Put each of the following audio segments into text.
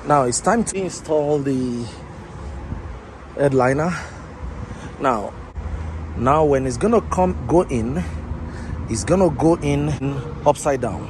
Now it's time to install the headliner. Now when it's gonna go in, it's gonna go in upside down.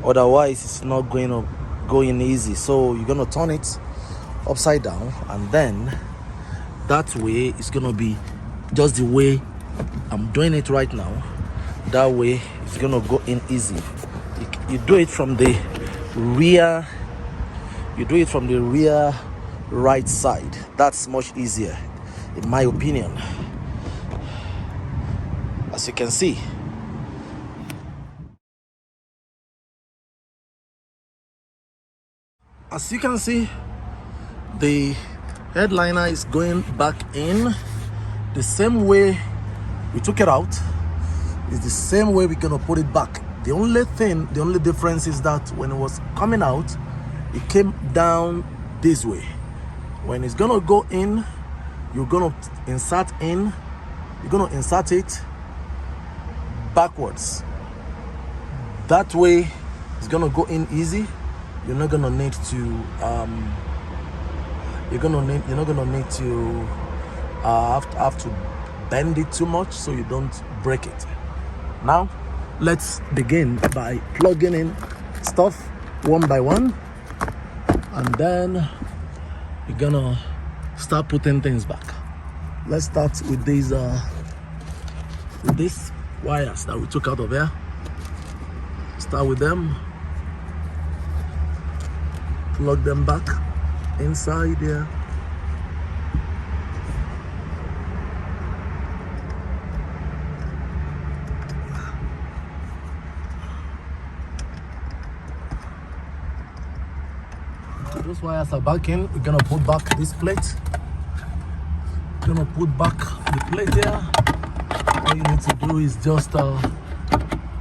Otherwise, it's not going to go in easy. So you're gonna turn it upside down, and then that way it's gonna be just the way I'm doing it right now. That way it's gonna go in easy. You do it from the rear. You do it from the rear right side. That's much easier, in my opinion. As you can see, the headliner is going back in the same way we took it out. It's the same way we're gonna put it back. The only difference is that when it was coming out, it came down this way. When it's gonna go in, you're gonna insert it backwards. That way it's gonna go in easy. You're not gonna need to have to bend it too much so you don't break it. Now let's begin by plugging in stuff one by one, and then we're gonna start putting things back. Let's start with these wires that we took out of here. Start with them, plug them back inside here. Those wires are back in. We're gonna put back this plate. Gonna put back the plate here. All you need to do is just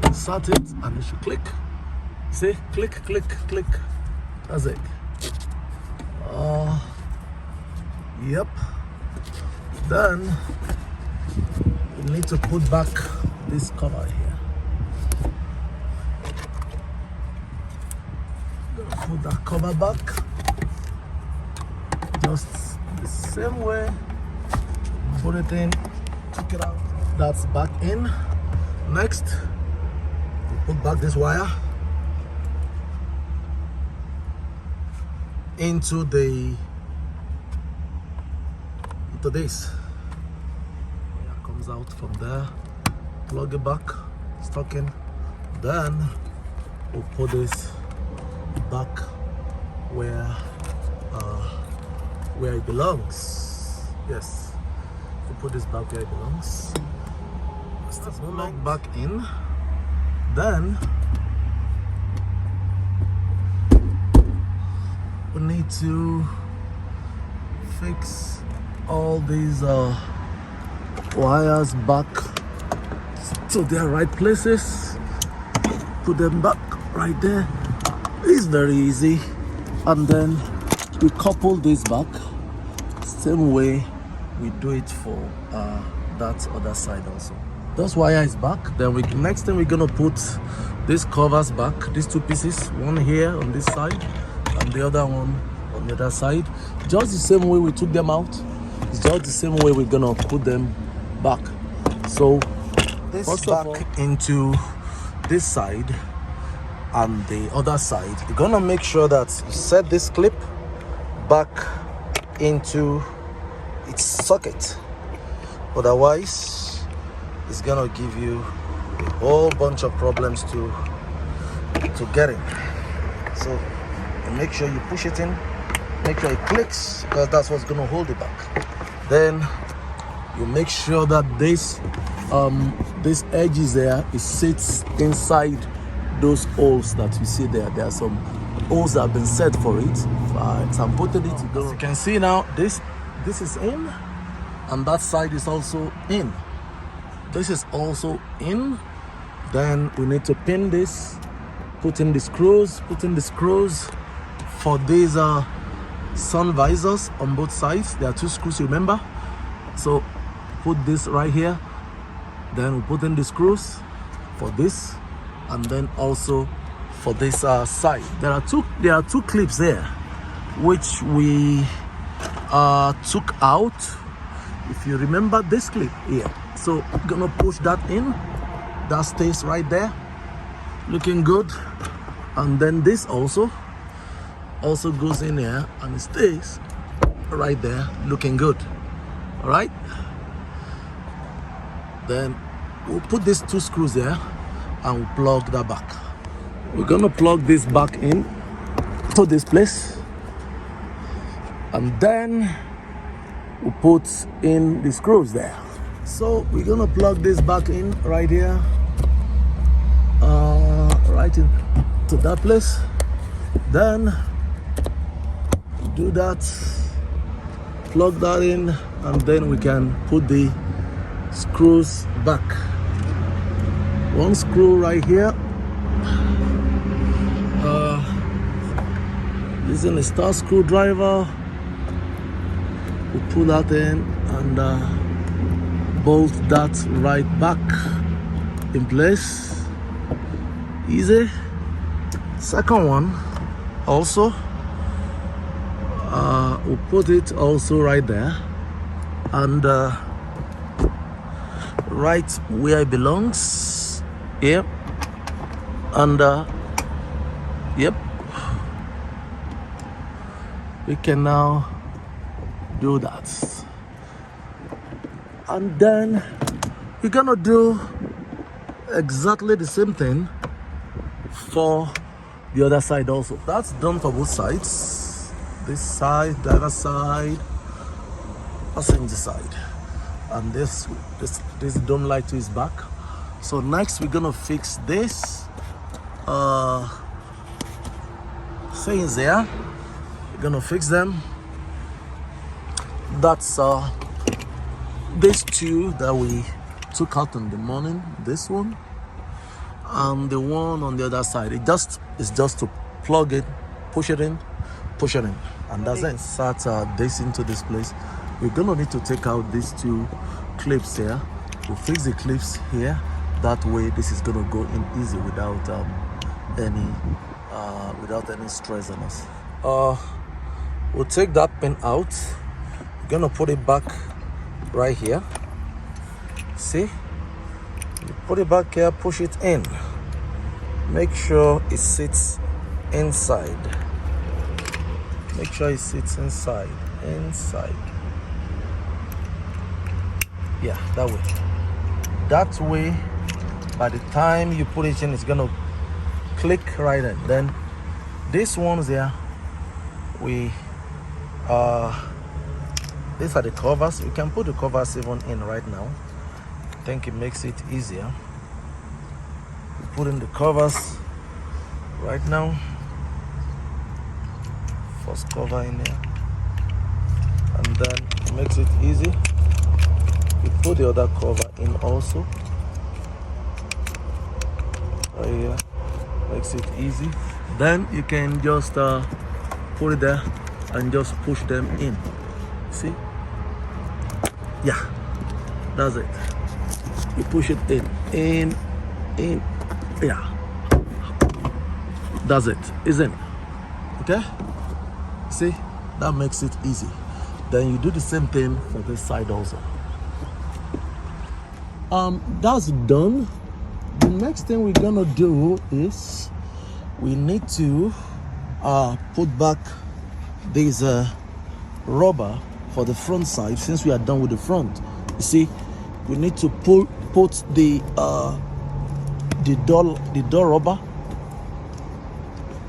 insert it, and it should click. See, click, click, click. That's it. Yep. Then we need to put back this cover here. Gonna put that cover back just the same way. Put it in, took it out. That's back in. Next, we put back this wire into this. Wire comes out from there. Plug it back, stuck in. Then we'll put this back where it belongs. Yes, we'll put this back where it belongs. Plug back in. Then we need to fix all these wires back to their right places. Put them back right there. It's very easy. And then we couple this back same way we do it for that other side also. This wire is back. Then next thing we're gonna put these covers back, these two pieces, one here on this side and the other one on the other side. Just the same way we took them out, it's just the same way we're gonna put them back. So this first back into this side and the other side. You're gonna make sure that you set this clip back into its socket. Otherwise, it's gonna give you a whole bunch of problems to get in. So you make sure you push it in, make sure it clicks, because that's what's gonna hold it back. Then you make sure that this edges there, it sits inside those holes that you see there. There are some holes that have been set for it. So I'm putting it. As you can see now, this is in, and that side is also in. This is also in. Then we need to pin this, put in the screws for these sun visors on both sides. There are two screws, remember. So put this right here. Then we put in the screws for this, and then also for this side. There are two clips there. which we took out. If you remember this clip here, so gonna push that in, that stays right there, looking good. And then this also goes in here and it stays right there, looking good. All right, then we'll put these 2 screws there and we'll plug that back. We're gonna plug this back in to this place, and then we'll put in the screws there. So we're gonna plug this back in right here, right into that place. Then do that, plug that in, and then we can put the screws back. 1 screw right here, using a star screwdriver, we'll pull that in and bolt that right back in place. Easy. Second one also, we'll put it also right there and right where it belongs. Yep. And yep, we can now do that. And then we're gonna do exactly the same thing for the other side also. That's done for both sides. This side, the other side, passenger side. And this dome light is back. So next we're gonna fix this things there. We're gonna fix them. That's these 2 that we took out in the morning, this one and the one on the other side. It's just to plug it, push it in, and that's it. Insert this into this place. We're gonna need to take out these 2 clips here. We'll fix the clips here. That way this is gonna go in easy without any stress on us. We'll take that pin out. We're gonna put it back right here. See, you put it back here, push it in, make sure it sits inside. Make sure it sits inside. Yeah, that way by the time you put it in, it's gonna click right in. Then these ones here, these are the covers. We can put the covers even in right now. I think it makes it easier. We put in the covers right now. First cover in here, and then it makes it easy. We put the other cover in also right here, makes it easy. Then you can just put it there and just push them in. See? Yeah, that's it. You push it in, yeah. That's it. It's in. Okay? See? That makes it easy. Then you do the same thing for this side also. That's done. The next thing we're gonna do is we need to put back this rubber for the front side. Since we are done with the front, you see, we need to put the door rubber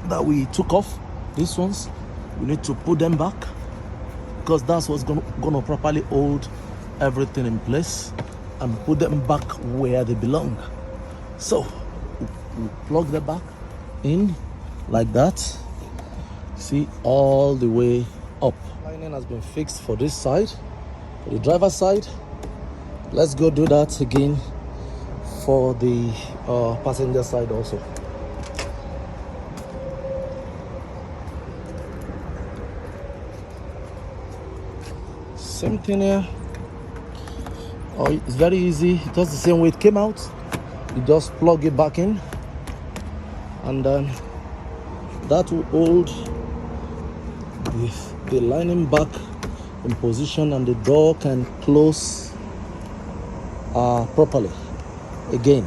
that we took off. These ones, we need to put them back because that's what's gonna properly hold everything in place and put them back where they belong. So we plug them back in like that. See, all the way up. Lining has been fixed for this side, for the driver's side. Let's go do that again for the passenger side also. Same thing here. Oh, it's very easy. Just the same way it came out. You just plug it back in, and then that will hold the lining back in position, and the door can close properly again.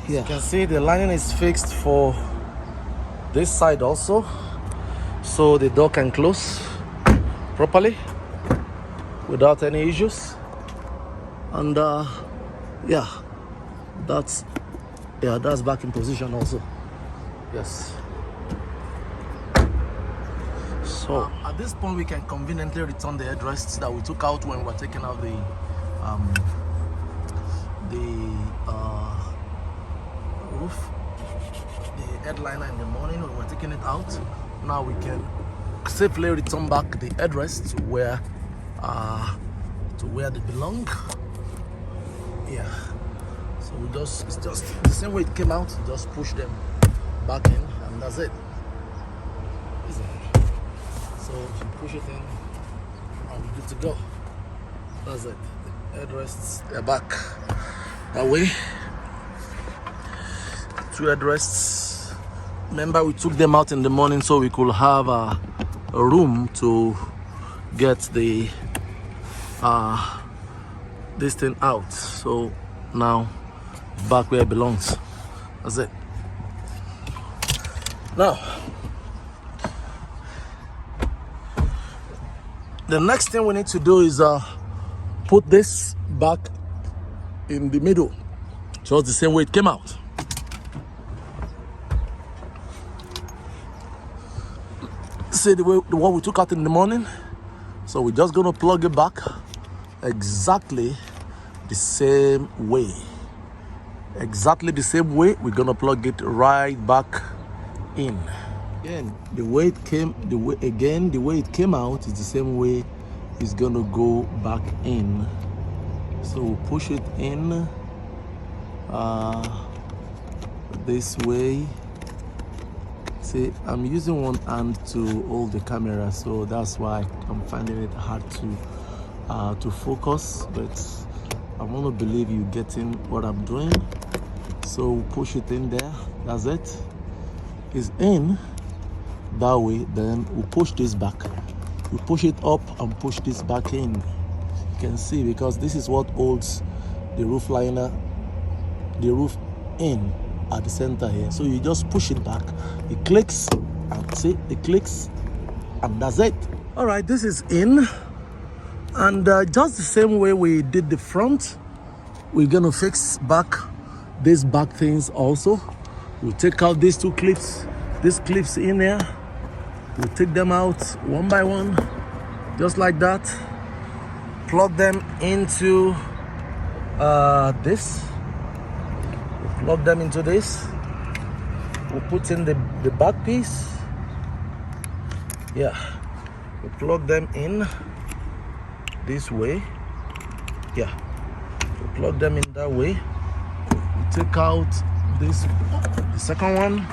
Yeah, you can see the lining is fixed for this side also, so the door can close properly without any issues. And yeah, that's back in position also. Yes. So at this point we can conveniently return the headrests that we took out when we were taking out the roof, the headliner in the morning when we were taking it out. Now we can safely return back the headrests to where they belong. Yeah. So it's just the same way it came out. Just push them back in, and that's it. So you push it in, and we're good to go. That's it. The headrests, they're back. That way. 2 headrests. Remember, we took them out in the morning so we could have a room to get the this thing out. So now back where it belongs. That's it. Now the next thing we need to do is put this back in the middle, just the same way it came out. See the one we took out in the morning. So we're just gonna plug it back exactly the same way. Exactly the same way we're gonna plug it right back in. Again, the way it came out is the same way it's gonna go back in. So we'll push it in this way. See, I'm using one hand to hold the camera, so that's why I'm finding it hard to focus, but I want to believe you getting what I'm doing. So we'll push it in there. That's it. It's in that way. Then we'll push this back. We push it up and push this back in. You can see, because this is what holds the roof liner, the roof in at the center here. So you just push it back, it clicks, and see, it clicks, and that's it. All right, this is in, and just the same way we did the front, we're gonna fix back these back things also. We'll take out these 2 clips, these clips in here. We'll take them out one by one, just like that. Plug them into this. Plug them into this. We'll put in the back piece. Yeah, we'll plug them in this way. Yeah, we'll plug them in that way. We'll take out this, the second one.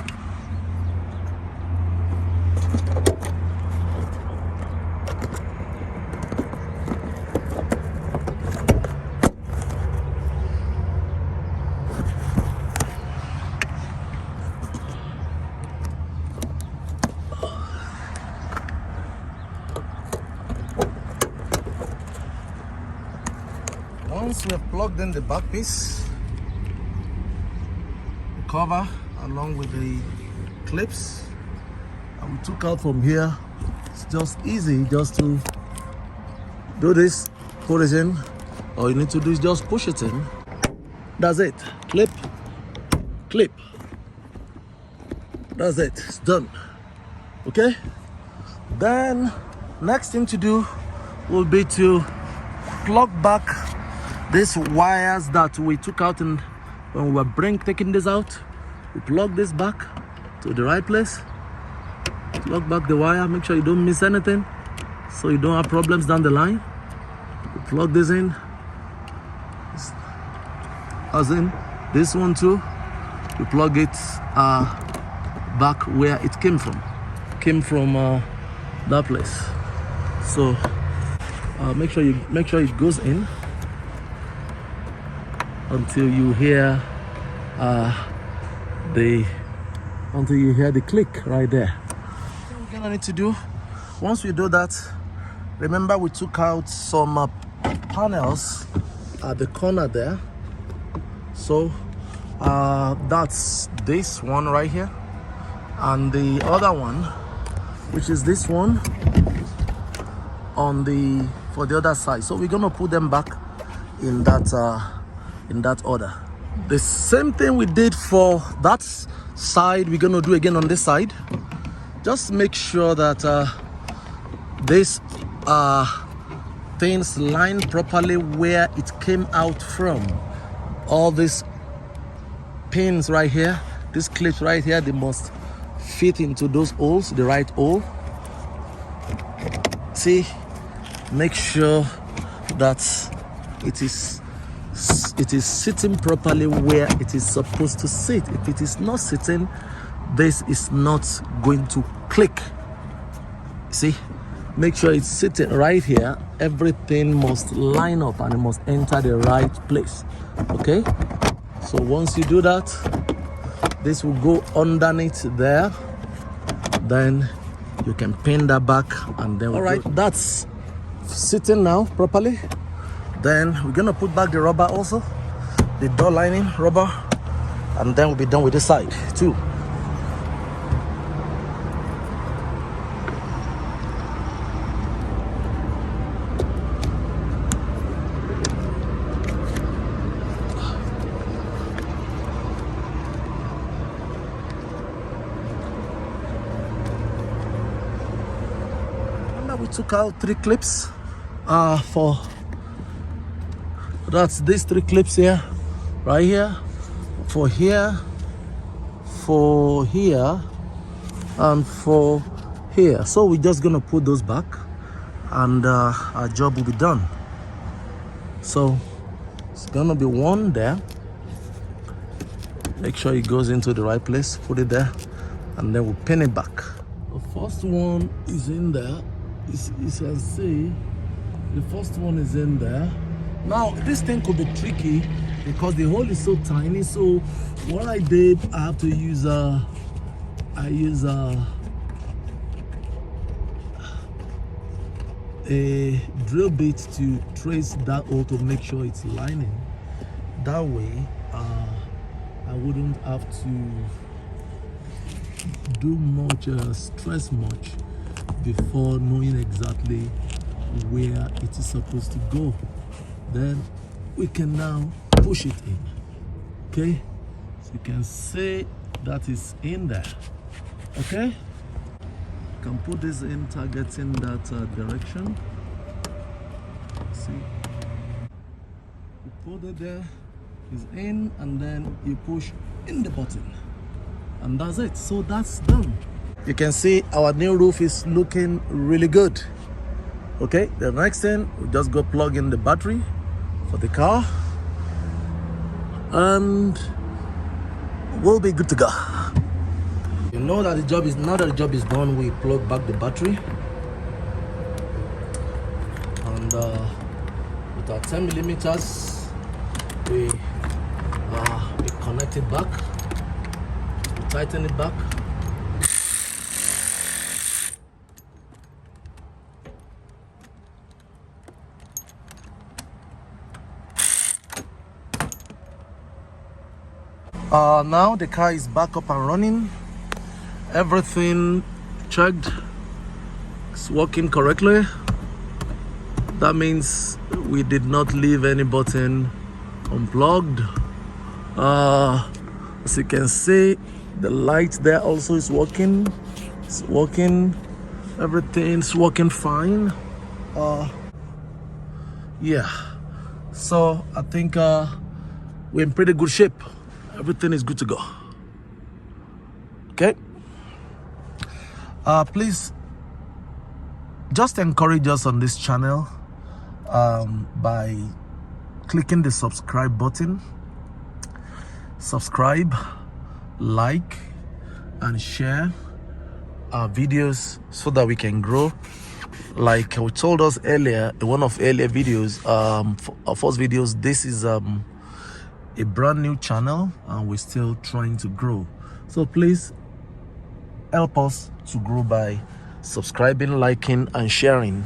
Once we have plugged in the back piece, the cover along with the clips, and we took out from here, it's just easy just to do this, put it in. All you need to do is just push it in. That's it. Clip, clip. That's it. It's done. Okay? Then next thing to do will be to plug back these wires that we took out when we were taking this out. We plug this back to the right place. Plug back the wire, make sure you don't miss anything so you don't have problems down the line. We plug this in, as in this one too. We plug it back where it came from that place. So make sure it goes in until you hear the click right there. So we're I need to do, once we do that, remember we took out some panels at the corner there. So that's this one right here, and the other one, which is this one on the for the other side. So we're gonna put them back in that order. The same thing we did for that side, we're gonna do again on this side. Just make sure that these things line properly where it came out from. All these pins right here, these clips right here, they must fit into those holes, the right hole. See, make sure that it is sitting properly where it is supposed to sit. If it is not sitting, this is not going to click. See, make sure it's sitting right here. Everything must line up and it must enter the right place. Okay, so once you do that, this will go underneath there. Then you can pin that back, and then all right, that's sitting now properly. Then we're gonna put back the rubber also, the door lining rubber, and then we'll be done with this side too. We took out 3 clips for that's these 3 clips here, right here, for here, and for here. So we're just gonna put those back, and our job will be done. So it's gonna be one there. Make sure it goes into the right place, put it there, and then we'll pin it back. The first one is in there. You can see the first one is in there. Now this thing could be tricky because the hole is so tiny. So what I did, I have to use a drill bit to trace that hole to make sure it's lining. That way I wouldn't have to do much, stress much before knowing exactly where it is supposed to go. Then we can now push it in. Okay, so you can see that is in there. Okay, you can put this in, targeting that direction. See, you put it there, it's in, and then you push in the button, and that's it. So that's done. You can see our new roof is looking really good. Okay, the next thing, we just go plug in the battery for the car, and we'll be good to go. You know that the job is, now that the job is done, we plug back the battery, and with our 10 millimeters, we connect it back, we tighten it back. Now the car is back up and running. Everything checked, it's working correctly. That means we did not leave any button unplugged. As you can see, the light there also is working. It's working. Everything's working fine. Yeah, so I think we're in pretty good shape. Everything is good to go. Okay, please just encourage us on this channel by clicking the subscribe button. Subscribe, like, and share our videos so that we can grow. Like we told us earlier in one of earlier videos, our first videos, this is a brand new channel and we're still trying to grow. So please help us to grow by subscribing, liking, and sharing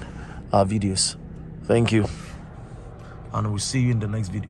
our videos. Thank you, and we'll see you in the next video.